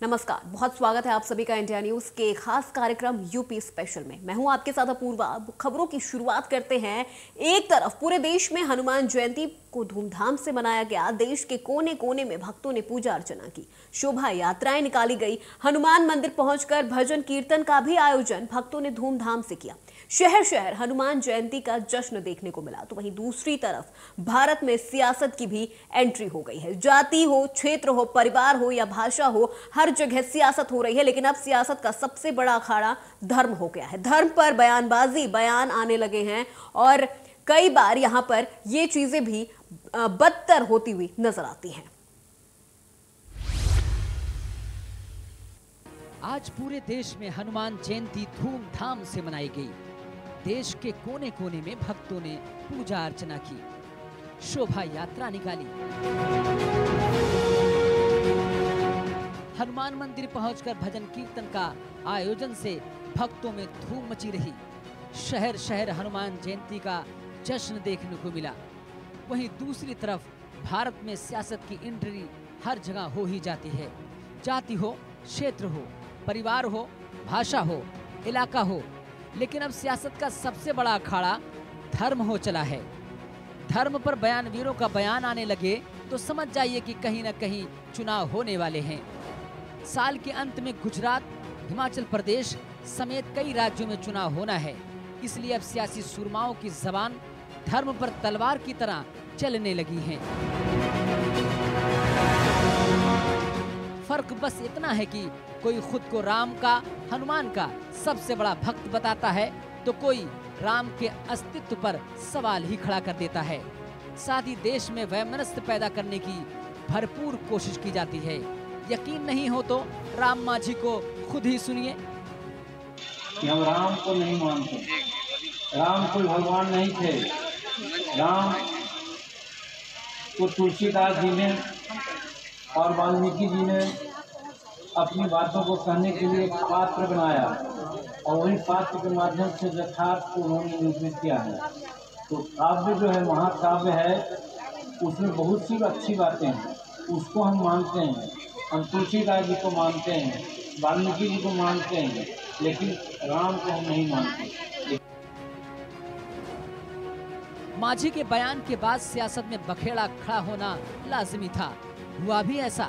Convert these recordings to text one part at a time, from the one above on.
नमस्कार, बहुत स्वागत है आप सभी का इंडिया न्यूज के खास कार्यक्रम यूपी स्पेशल में। मैं हूं आपके साथ अपूर्वा। खबरों की शुरुआत करते हैं। एक तरफ पूरे देश में हनुमान जयंती को धूमधाम से मनाया गया। देश के कोने कोने में भक्तों ने पूजा अर्चना की, शोभा यात्राएं निकाली गई। हनुमान मंदिर पहुंचकर भजन कीर्तन का भी आयोजन भक्तों ने धूमधाम से किया। शहर शहर हनुमान जयंती का जश्न देखने को मिला। तो वहीं दूसरी तरफ भारत में सियासत की भी एंट्री हो गई है। जाति हो, क्षेत्र हो, परिवार हो या भाषा हो, हर जगह सियासत हो रही है। लेकिन अब सियासत का सबसे बड़ा अखाड़ा धर्म हो गया है। धर्म पर बयान आने लगे हैं और कई बार यहां पर ये चीजें भी बदतर होती हुई नजर आती हैं। आज पूरे देश में हनुमान जयंती धूमधाम से मनाई गई। देश के कोने कोने में भक्तों ने पूजा अर्चना की, शोभा यात्रा निकाली। हनुमान मंदिर पहुंचकर भजन कीर्तन का आयोजन से भक्तों में धूम मची रही। शहर शहर हनुमान जयंती का जश्न देखने को मिला। वहीं दूसरी तरफ भारत में सियासत की एंट्री हर जगह हो ही जाती है। जाति हो, क्षेत्र हो, परिवार हो, भाषा हो, इलाका हो, लेकिन अब सियासत का सबसे बड़ा अखाड़ा धर्म हो चला है। धर्म पर बयानवीरों का बयान आने लगे तो समझ जाइए कि कहीं न कहीं चुनाव होने वाले हैं। साल के अंत में गुजरात, हिमाचल प्रदेश समेत कई राज्यों में चुनाव होना है। इसलिए अब सियासी सुरमाओं की जबान धर्म पर तलवार की तरह चलने लगी है। फर्क बस इतना है कि कोई खुद को राम का, हनुमान का सबसे बड़ा भक्त बताता है तो कोई राम के अस्तित्व पर सवाल ही खड़ा कर देता है। साथ ही देश में वैमनस्य पैदा करने की भरपूर कोशिश की जाती है। यकीन नहीं हो तो राम मांझी को खुद ही सुनिए। हम राम को नहीं मानते। राम कोई भगवान नहीं थे। राम को तुलसीदास जी ने और वाल्मीकि जी ने अपनी बातों को कहने के लिए एक पात्र बनाया और वही पात्र के माध्यम से यथार्थ को उन्होंने निरूपित किया है। तो काव्य जो है, महाकाव्य है, उसमें बहुत सी अच्छी बातें हैं, उसको हम मानते हैं। हम तुलसीदास जी को मानते हैं, वाल्मीकि जी को मानते हैं, लेकिन राम को हम नहीं मानते। मांझी के बयान के बाद सियासत में बखेड़ा खड़ा होना लाजिमी था। हुआ भी ऐसा।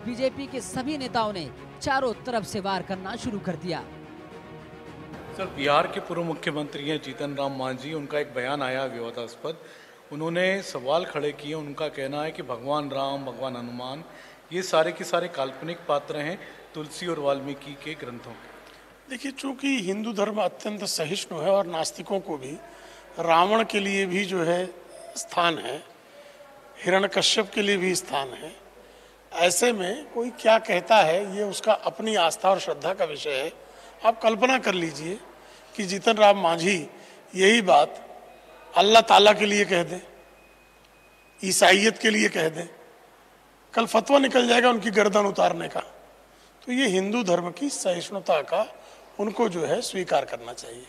बीजेपी के सभी नेताओं ने चारों तरफ से वार करना शुरू कर दिया। सर, बिहार के पूर्व मुख्यमंत्री हैं जीतन राम मांझी, उनका एक बयान आया विवादास्पद। उन्होंने सवाल खड़े किए। उनका कहना है कि भगवान राम, भगवान हनुमान ये सारे के सारे काल्पनिक पात्र हैं तुलसी और वाल्मीकि के ग्रंथों के। देखिए, चूंकि हिंदू धर्म अत्यंत सहिष्णु है और नास्तिकों को भी रावण के लिए भी जो है स्थान है, हिरण्यकश्यप के लिए भी स्थान है। ऐसे में कोई क्या कहता है ये उसका अपनी आस्था और श्रद्धा का विषय है। आप कल्पना कर लीजिए कि जीतन राम मांझी यही बात अल्लाह ताला के लिए कह दें, ईसाइयत के लिए कह दें, कल फतवा निकल जाएगा उनकी गर्दन उतारने का। तो ये हिंदू धर्म की सहिष्णुता का उनको जो है स्वीकार करना चाहिए।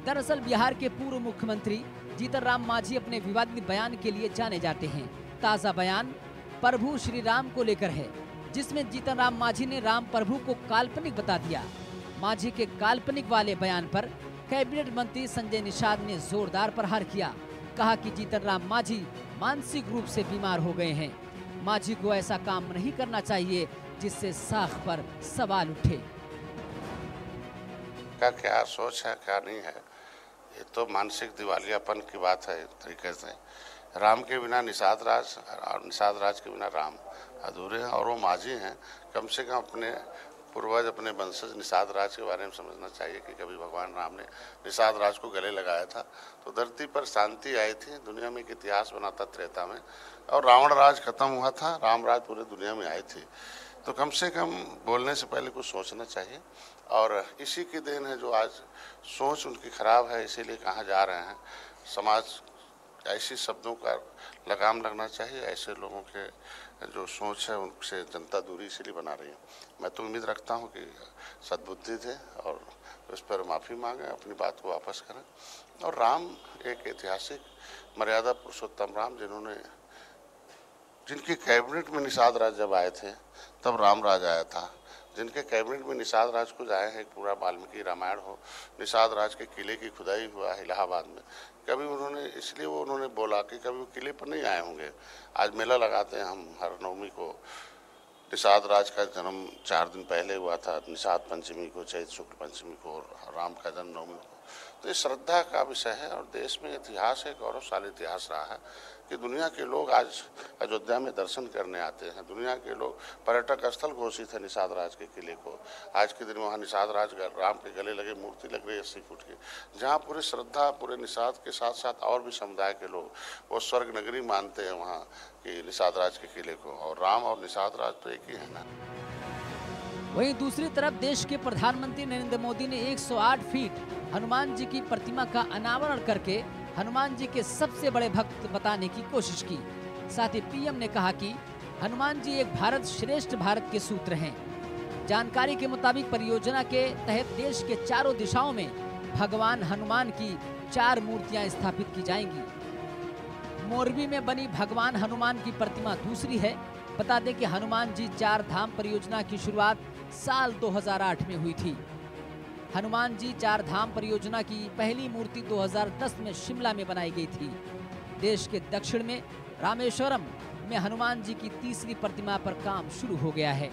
दरअसल बिहार के पूर्व मुख्यमंत्री जीतन राम मांझी अपने विवादित बयान के लिए जाने जाते हैं। ताजा बयान प्रभु श्री राम को लेकर है, जिसमें जीतन राम मांझी ने राम प्रभु को काल्पनिक बता दिया। मांझी के काल्पनिक वाले बयान पर कैबिनेट मंत्री संजय निषाद ने जोरदार प्रहार किया। कहा कि जीतन राम मांझी मानसिक रूप से बीमार हो गए हैं। मांझी को ऐसा काम नहीं करना चाहिए जिससे साख पर सवाल उठे। का क्या सोच है, क्या नहीं है, ये तो मानसिक दिवालियापन की बात है। एक तरीके से राम के बिना निषाद राज और निषाद राज के बिना राम अधूरे हैं। और वो मांझी हैं, कम से कम अपने पूर्वज, अपने वंशज निषाद राज के बारे में समझना चाहिए कि कभी भगवान राम ने निषाद राज को गले लगाया था तो धरती पर शांति आई थी। दुनिया में एक इतिहास बना था त्रेता में, और रावण राज खत्म हुआ था, राम राज पूरे दुनिया में आई थी। तो कम से कम बोलने से पहले कुछ सोचना चाहिए। और इसी की देन है जो आज सोच उनकी खराब है, इसीलिए कहाँ जा रहे हैं। समाज ऐसी शब्दों का लगाम लगना चाहिए। ऐसे लोगों के जो सोच है उनसे जनता दूरी इसीलिए बना रही है। मैं तो उम्मीद रखता हूं कि सद्बुद्धि थे और उस पर माफ़ी मांगे, अपनी बात को वापस करें। और राम एक ऐतिहासिक मर्यादा पुरुषोत्तम राम, जिनकी कैबिनेट में निषाद राज जब आए थे तब राम राज आया था। जिनके कैबिनेट में निषाद राज खुद आए हैं, पूरा वाल्मीकि रामायण हो, निषाद राज के किले की खुदाई हुआ है इलाहाबाद में, कभी उन्होंने, इसलिए वो उन्होंने बोला कि कभी वो किले पर नहीं आए होंगे। आज मेला लगाते हैं हम हर नवमी को। निषाद राज का जन्म 4 दिन पहले हुआ था, निषाद पंचमी को, चैत शुक्ल पंचमी को, और राम का जन्म नवमी को। तो ये श्रद्धा का विषय है और देश में इतिहास है, गौरवशाली इतिहास रहा है कि दुनिया के लोग आज अयोध्या में दर्शन करने आते हैं। दुनिया के लोग, पर्यटक स्थल घोषित है निषाद राज के किले को। आज के दिन वहाँ निषाद राज राम के गले लगे मूर्ति लग रही है 80 फुट की, जहाँ पूरी श्रद्धा, पूरे निषाद के साथ साथ और भी समुदाय के लोग वो स्वर्ग नगरी मानते हैं वहाँ कि निषाद राज के किले को। और राम और निषाद राज तो एक ही है ना। वहीं दूसरी तरफ देश के प्रधानमंत्री नरेंद्र मोदी ने 108 फीट हनुमान जी की प्रतिमा का अनावरण करके हनुमान जी के सबसे बड़े भक्त बताने की कोशिश की। साथ ही पीएम ने कहा कि हनुमान जी एक भारत श्रेष्ठ भारत के सूत्र हैं। जानकारी के मुताबिक परियोजना के तहत देश के चारों दिशाओं में भगवान हनुमान की 4 मूर्तियां स्थापित की जाएंगी। मोरबी में बनी भगवान हनुमान की प्रतिमा दूसरी है। बता दें कि हनुमान जी 4 धाम परियोजना की शुरुआत साल 2008 में हुई थी। हनुमान जी 4 धाम परियोजना की पहली मूर्ति 2010 में शिमला में बनाई गई थी। देश के दक्षिण में रामेश्वरम में हनुमान जी की तीसरी प्रतिमा पर काम शुरू हो गया है।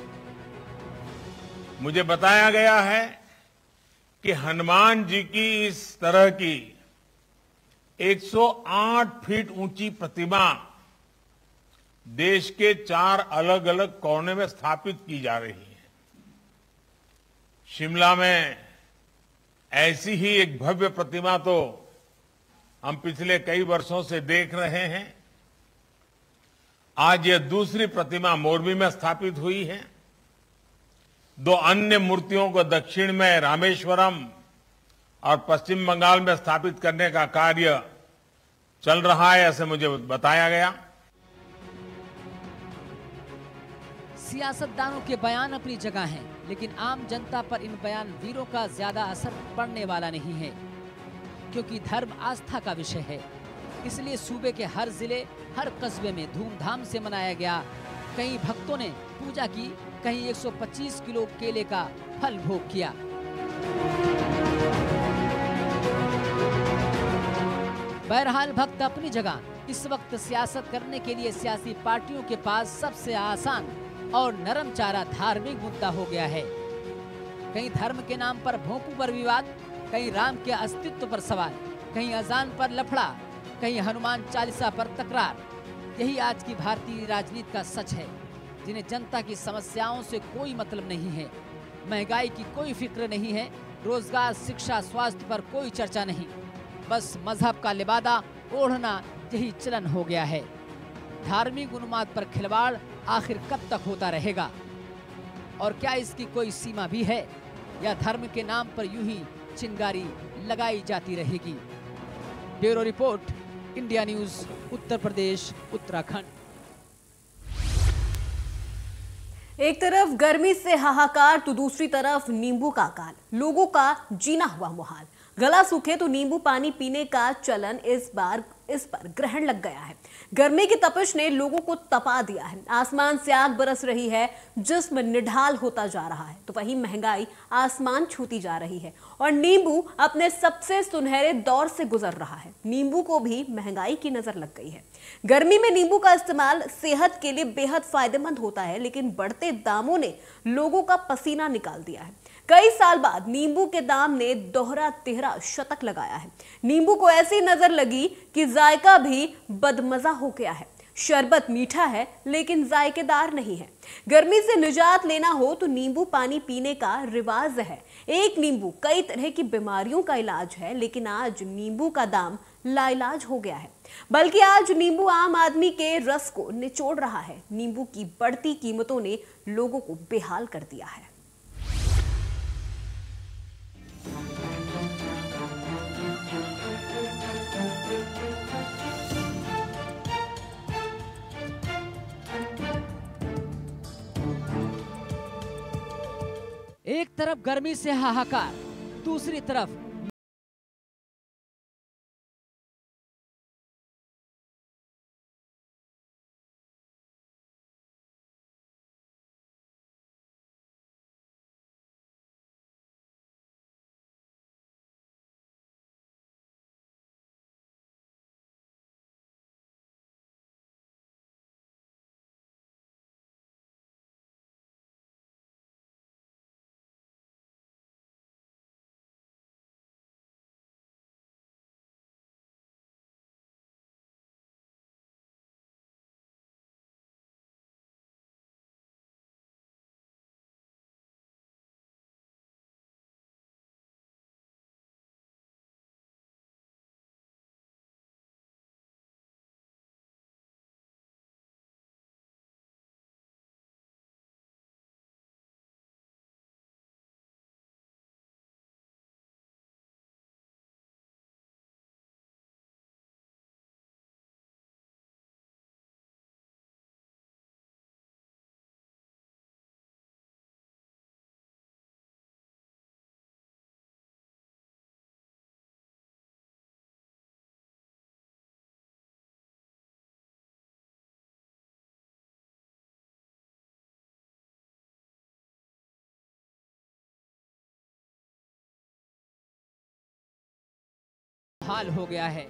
मुझे बताया गया है कि हनुमान जी की इस तरह की 108 फीट ऊंची प्रतिमा देश के 4 अलग अलग कोने में स्थापित की जा रही है। शिमला में ऐसी ही एक भव्य प्रतिमा तो हम पिछले कई वर्षों से देख रहे हैं। आज यह दूसरी प्रतिमा मोरबी में स्थापित हुई है। 2 अन्य मूर्तियों को दक्षिण में रामेश्वरम और पश्चिम बंगाल में स्थापित करने का कार्य चल रहा है, ऐसे मुझे बताया गया। सियासतदानों के बयान अपनी जगह हैं, लेकिन आम जनता पर इन बयान वीरों का ज्यादा असर पड़ने वाला नहीं है, क्योंकि धर्म आस्था का विषय है। इसलिए सूबे के हर जिले, हर कस्बे में धूमधाम से मनाया गया। कई भक्तों ने पूजा की, कहीं 125 किलो केले का फल भोग किया। बहरहाल भक्त अपनी जगह। इस वक्त सियासत करने के लिए सियासी पार्टियों के पास सबसे आसान और नरम चारा धार्मिक मुद्दा हो गया है। कहीं धर्म के नाम पर भोंपू पर विवाद, कहीं राम के अस्तित्व पर सवाल, कहीं अजान पर लफड़ा, कहीं हनुमान चालीसा पर तकरार। यही आज की भारतीय राजनीति का सच है, जिन्हें जनता की समस्याओं से कोई मतलब नहीं है। महंगाई की कोई फिक्र नहीं है, रोजगार, शिक्षा, स्वास्थ्य पर कोई चर्चा नहीं। बस मजहब का लिबादा ओढ़ना यही चलन हो गया है। धार्मिक उन्माद पर खिलवाड़ आखिर कब तक होता रहेगा? और क्या इसकी कोई सीमा भी है, या धर्म के नाम पर यूं ही चिंगारी लगाई जाती रहेगी? Bureau report, India news, Uttar Pradesh, Uttarakhand. एक तरफ गर्मी से हाहाकार तो दूसरी तरफ नींबू का अकाल। लोगों का जीना हुआ मुहाल। गला सूखे तो नींबू पानी पीने का चलन इस पर ग्रहण लग गया है। गर्मी की तपिश ने लोगों को तपा दिया है। आसमान से आग बरस रही है, जिस्म निढाल होता जा रहा है, तो वहीं महंगाई आसमान छूती जा रही है और नींबू अपने सबसे सुनहरे दौर से गुजर रहा है। नींबू को भी महंगाई की नजर लग गई है। गर्मी में नींबू का इस्तेमाल सेहत के लिए बेहद फायदेमंद होता है, लेकिन बढ़ते दामों ने लोगों का पसीना निकाल दिया है। कई साल बाद नींबू के दाम ने दोहरा तिहरा शतक लगाया है। नींबू को ऐसी नजर लगी कि जायका भी बदमजा हो गया है। शरबत मीठा है लेकिन जायकेदार नहीं है। गर्मी से निजात लेना हो तो नींबू पानी पीने का रिवाज है। एक नींबू कई तरह की बीमारियों का इलाज है, लेकिन आज नींबू का दाम लाइलाज हो गया है। बल्कि आज नींबू आम आदमी के रस को निचोड़ रहा है। नींबू की बढ़ती कीमतों ने लोगों को बेहाल कर दिया है। एक तरफ गर्मी से हाहाकार, दूसरी तरफ हाल हो गया है।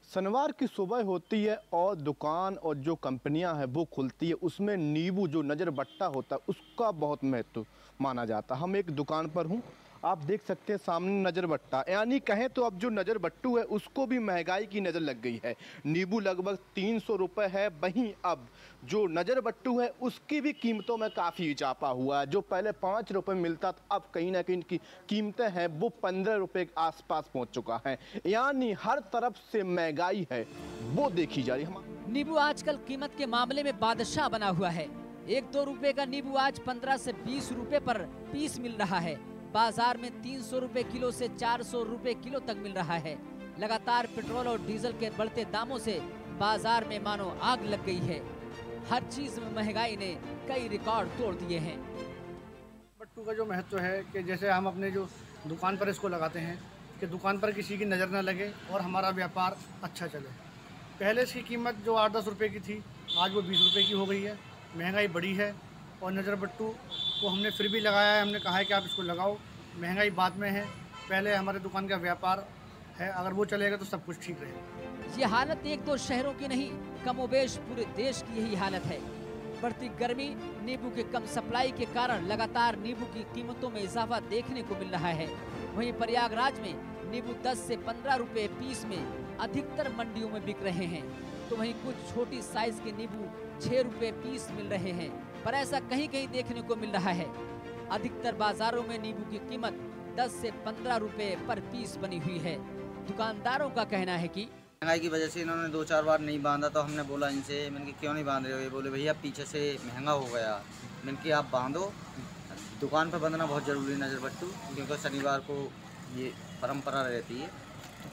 शनिवार की सुबह होती है और दुकान और जो कंपनियां हैं वो खुलती है, उसमें नींबू जो नज़र बट्टा होता है उसका बहुत महत्व माना जाता है। हम एक दुकान पर हूं, आप देख सकते हैं सामने नज़र बट्टा, यानी कहें तो अब जो नज़र बट्टू है उसको भी महंगाई की नज़र लग गई है। नींबू लगभग 300 रुपये है, वहीं अब जो नज़र बट्टू है उसकी भी कीमतों में काफ़ी इजाफा हुआ है। जो पहले 5 रुपये मिलता था अब कहीं ना कहीं इनकी कीमतें हैं वो 15 रुपये के आसपास पहुंच चुका है, यानी हर तरफ से महंगाई है वो देखी जा रही है। नींबू आजकल कीमत के मामले में बादशाह बना हुआ है। 1-2 रुपए का नींबू आज 15 से 20 रुपए पर पीस मिल रहा है। बाजार में 300 रुपए किलो से 400 रुपए किलो तक मिल रहा है। लगातार पेट्रोल और डीजल के बढ़ते दामों से बाजार में मानो आग लग गई है। हर चीज में महंगाई ने कई रिकॉर्ड तोड़ दिए हैं। बट्टू का जो महत्व है कि जैसे हम अपने जो दुकान पर इसको लगाते हैं कि दुकान पर किसी की नज़र न लगे और हमारा व्यापार अच्छा चले। पहले इसकी कीमत जो 8-10 रुपये की थी आज वो 20 रुपये की हो गई है। महंगाई बढ़ी है और नज़र बट्टू को हमने फिर भी लगाया है। हमने कहा है कि आप इसको लगाओ, महंगाई बाद में है, पहले हमारे दुकान का व्यापार है, अगर वो चलेगा तो सब कुछ ठीक रहेगा। ये हालत 1-2 शहरों की नहीं, कमोबेश पूरे देश की यही हालत है। बढ़ती गर्मी, नींबू के कम सप्लाई के कारण लगातार नींबू की कीमतों में इजाफा देखने को मिल रहा है। वहीं प्रयागराज में नींबू 10 से 15 रुपए पीस में अधिकतर मंडियों में बिक रहे हैं, तो वहीं कुछ छोटी साइज के नींबू 6 रुपए पीस मिल रहे हैं। पर ऐसा कहीं कहीं देखने को मिल रहा है। अधिकतर बाजारों में नींबू की कीमत 10 से 15 रुपए पर पीस बनी हुई है। दुकानदारों का कहना है कि महंगाई की वजह से इन्होंने 2-4 बार नहीं बांधा, तो हमने बोला इनसे, मैंने क्यों नहीं बांध रहे हो? ये बोले भैया पीछे से महंगा हो गया। मैंने कि आप बांधो, दुकान पर बंधना बहुत ज़रूरी है नज़र बट्टू, क्योंकि शनिवार को ये परंपरा रहती है।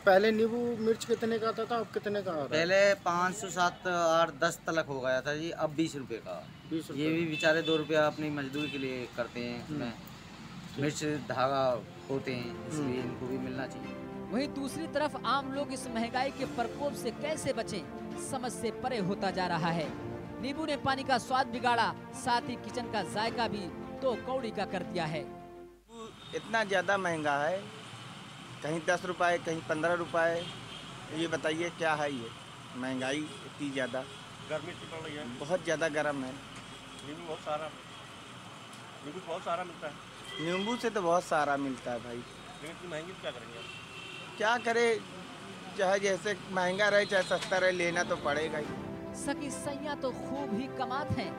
पहले नींबू मिर्च कितने का आता था, अब कितने का आ रहा है? पहले 500, 7, 8, 10 तक हो गया था जी, अब 20 रुपये का। 20 रुपये। ये भी बेचारे 2 रुपया अपनी मजदूरी के लिए करते हैं, इसमें मिर्च धागा होते हैं, इसलिए इनको भी मिलना चाहिए। वहीं दूसरी तरफ आम लोग इस महंगाई के प्रकोप से कैसे बचें, समझ से परे होता जा रहा है। नींबू ने पानी का स्वाद बिगाड़ा, साथ ही किचन का जायका भी तो कौड़ी का कर दिया है। इतना ज़्यादा महंगा है, कहीं 10 रुपए कहीं 15 रुपए। ये बताइए क्या है ये महंगाई इतनी ज़्यादा। गर्मी इतनी पड़ रही है, बहुत ज़्यादा गर्म है। नींबू बहुत सारा मिलता है। नींबू से तो बहुत सारा मिलता है भाई, लेकिन इतनी महंगी क्या करेंगे? क्या करे, चाहे जैसे महंगा रहे चाहे सस्ता रहे, लेना तो पड़ेगा ही। सकी सैया तो खूब ही कमात हैं,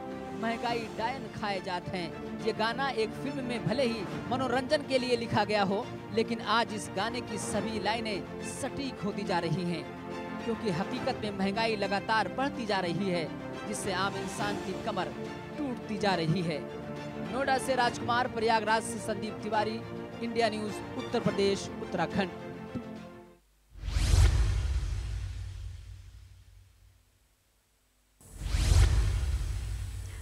महंगाई डायन खाए जाते हैं। ये गाना एक फिल्म में भले ही मनोरंजन के लिए लिखा गया हो, लेकिन आज इस गाने की सभी लाइनें सटीक होती जा रही हैं, क्योंकि हकीकत में महंगाई लगातार बढ़ती जा रही है, जिससे आम इंसान की कमर टूटती जा रही है। नोएडा से राजकुमार, प्रयागराज से संदीप तिवारी, इंडिया न्यूज, उत्तर प्रदेश, उत्तराखंड।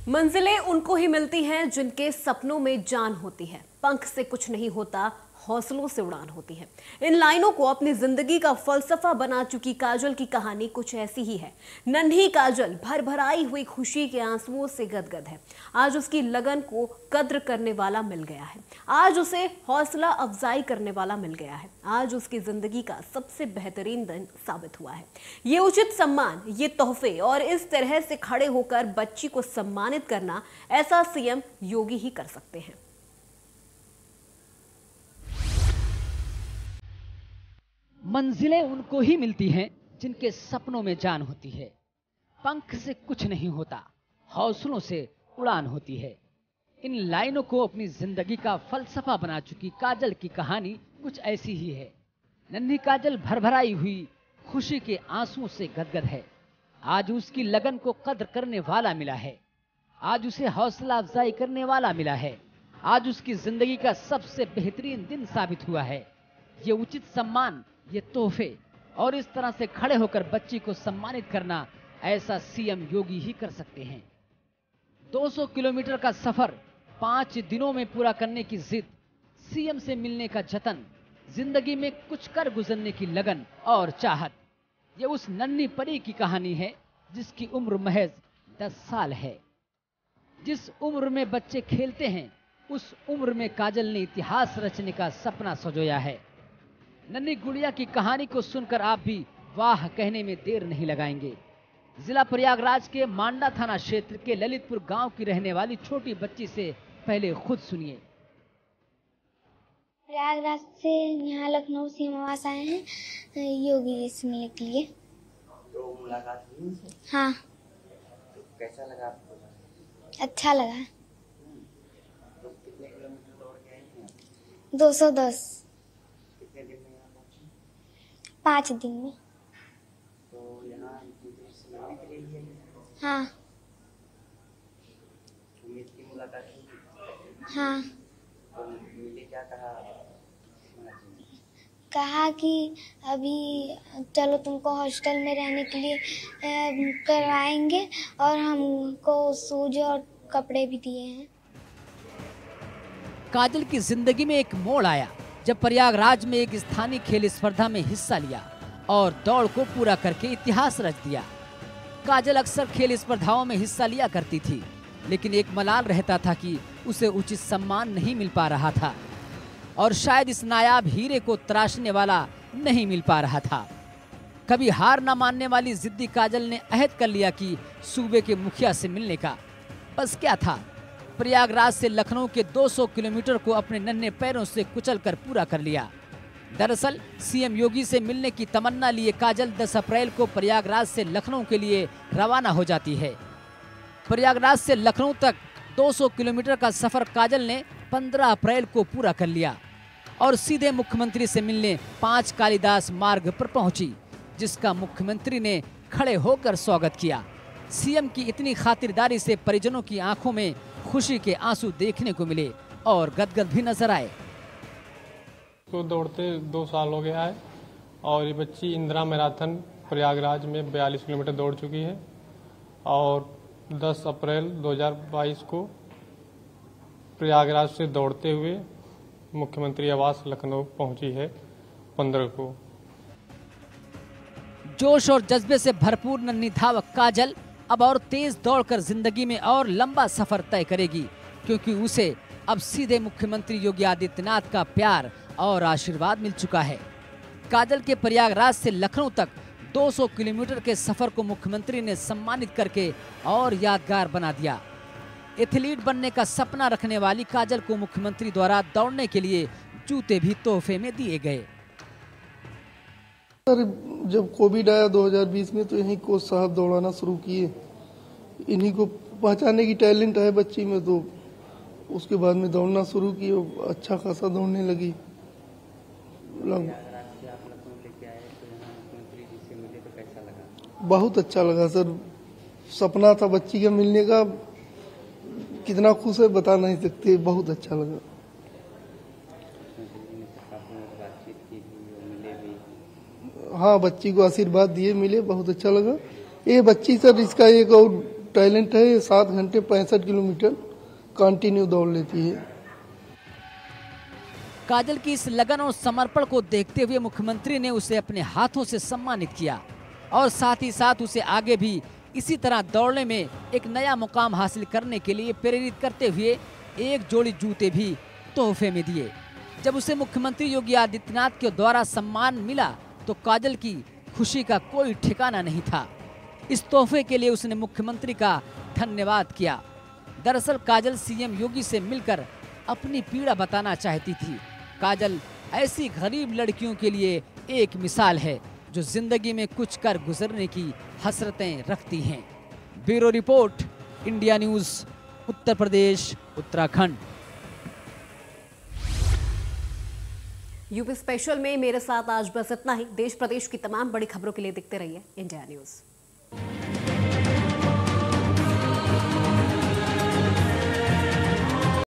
मंजिलें उनको ही मिलती हैं जिनके सपनों में जान होती है। पंख से कुछ नहीं होता, हौसलों से उड़ान होती है। इन लाइनों को अपनी जिंदगी का फलसफा बना चुकी काजल की कहानी कुछ ऐसी ही है। नन्ही काजल भरभराई हुई खुशी के आंसुओं से गदगद है। आज उसकी लगन को कद्र करने वाला मिल गया है। आज उसे हौसला अफजाई करने वाला मिल गया है। आज उसकी जिंदगी का सबसे बेहतरीन दिन साबित हुआ है। ये उचित सम्मान, ये तोहफे और इस तरह से खड़े होकर बच्ची को सम्मानित करना, ऐसा सीएम योगी ही कर सकते हैं। मंजिलें उनको ही मिलती हैं जिनके सपनों में जान होती है। पंख से कुछ नहीं होता, हौसलों से उड़ान होती है। इन लाइनों को अपनी जिंदगी का फलसफा बना चुकी काजल की कहानी कुछ ऐसी ही है। नन्ही काजल भरभराई हुई खुशी के आंसुओं से गदगद है। आज उसकी लगन को कद्र करने वाला मिला है। आज उसे हौसला अफजाई करने वाला मिला है। आज उसकी जिंदगी का सबसे बेहतरीन दिन साबित हुआ है। ये उचित सम्मान, ये तोहफे और इस तरह से खड़े होकर बच्ची को सम्मानित करना, ऐसा सीएम योगी ही कर सकते हैं। 200 किलोमीटर का सफर 5 दिनों में पूरा करने की जिद, सीएम से मिलने का जतन, जिंदगी में कुछ कर गुजरने की लगन और चाहत, ये उस नन्ही परी की कहानी है जिसकी उम्र महज 10 साल है। जिस उम्र में बच्चे खेलते हैं, उस उम्र में काजल ने इतिहास रचने का सपना सजोया है। नन्ही गुड़िया की कहानी को सुनकर आप भी वाह कहने में देर नहीं लगाएंगे। जिला प्रयागराज के मांडा थाना क्षेत्र के ललितपुर गांव की रहने वाली छोटी बच्ची से पहले खुद सुनिए। प्रयागराज से यहाँ लखनऊ सीमावास आए हैं योगी जी से मिलने के लिए। तो मुलाकात हुई उनसे? हाँ। तो कैसा लगा आपको? अच्छा लगा। तो कितने किलोमीटर दौड़ के आई हैं? 210। कितने दिन में यहाँ पहुँची? 5 दिन में। तो यहाँ इतनी देर से मिलने के लिए आई? हाँ। उम्मीद की मुलाकात हुई? हाँ। तो मिले, क्या कहा? कहा कि अभी चलो तुमको हॉस्टल में रहने के लिए करवाएंगे और हमको शूज और कपड़े भी दिए हैं। काजल की जिंदगी में एक मोड़ आया जब प्रयागराज में एक स्थानीय खेल स्पर्धा में हिस्सा लिया और दौड़ को पूरा करके इतिहास रच दिया। काजल अक्सर खेल स्पर्धाओं में हिस्सा लिया करती थी, लेकिन एक मलाल रहता था कि उसे उचित सम्मान नहीं मिल पा रहा था और शायद इस नायाब हीरे को तराशने वाला नहीं मिल पा रहा था। कभी हार न मानने वाली जिद्दी काजल ने अहद कर लिया कि सूबे के मुखिया से मिलने का। बस क्या था, प्रयागराज से लखनऊ के 200 किलोमीटर को अपने नन्हे पैरों से कुचलकर पूरा कर लिया। दरअसल सीएम योगी से मिलने की तमन्ना लिए काजल 10 अप्रैल को प्रयागराज से लखनऊ के लिए रवाना हो जाती है। प्रयागराज से लखनऊ तक 200 किलोमीटर का सफर काजल ने 15 अप्रैल को पूरा कर लिया और सीधे मुख्यमंत्री से मिलने 5 कालिदास मार्ग पर पहुंची, जिसका मुख्यमंत्री ने खड़े होकर स्वागत किया। सीएम की इतनी खातिरदारी से परिजनों की आंखों में खुशी के आंसू देखने को मिले और गदगद भी नजर आए। तो दौड़ते 2 साल हो गया है और ये बच्ची इंदिरा मैराथन प्रयागराज में 42 किलोमीटर दौड़ चुकी है और 10 अप्रैल 2022 को प्रयागराज से दौड़ते हुए मुख्यमंत्री आवास लखनऊ पहुंची है 15 को। जोश और जज्बे से भरपूर नन्ही धावक काजल अब और तेज दौड़कर जिंदगी में और लंबा सफर तय करेगी, क्योंकि उसे अब सीधे मुख्यमंत्री योगी आदित्यनाथ का प्यार और आशीर्वाद मिल चुका है। काजल के प्रयागराज से लखनऊ तक 200 किलोमीटर के सफर को मुख्यमंत्री ने सम्मानित करके और यादगार बना दिया। एथलीट बनने का सपना रखने वाली काजल को मुख्यमंत्री द्वारा दौड़ने के लिए जूते भी तोहफे में दिए गए। सर, जब कोविड आया 2020 में तो यहीं कोच साहब दौड़ाना शुरू किए। इन्हीं को पहचाने की टैलेंट है बच्ची में, तो उसके बाद में दौड़ना शुरू की, अच्छा खासा दौड़ने लगी। बहुत अच्छा लगा सर, सपना था बच्ची का मिलने का, कितना खुश है बता नहीं सकते, बहुत अच्छा लगा। हाँ, बच्ची को आशीर्वाद दिए, मिले, बहुत अच्छा लगा। ये बच्ची सर, इसका एक और टैलेंट है, 7 घंटे 65 किलोमीटर कंटिन्यू दौड़ लेती है। काजल की इस लगन और समर्पण को देखते हुए मुख्यमंत्री ने उसे अपने हाथों से सम्मानित किया और साथ ही साथ उसे आगे भी इसी तरह दौड़ने में एक नया मुकाम हासिल करने के लिए प्रेरित करते हुए एक जोड़ी जूते भी तोहफे में दिए। जब उसे मुख्यमंत्री योगी आदित्यनाथ के द्वारा सम्मान मिला तो काजल की खुशी का कोई ठिकाना नहीं था। इस तोहफे के लिए उसने मुख्यमंत्री का धन्यवाद किया। दरअसल काजल सीएम योगी से मिलकर अपनी पीड़ा बताना चाहती थी। काजल ऐसी गरीब लड़कियों के लिए एक मिसाल है जो जिंदगी में कुछ कर गुजरने की हसरतें रखती हैं। Bureau report, India news, Uttar Pradesh, Uttarakhand. UP special में मेरे साथ आज बस इतना ही। देश प्रदेश की तमाम बड़ी खबरों के लिए देखते रहिए इंडिया न्यूज़।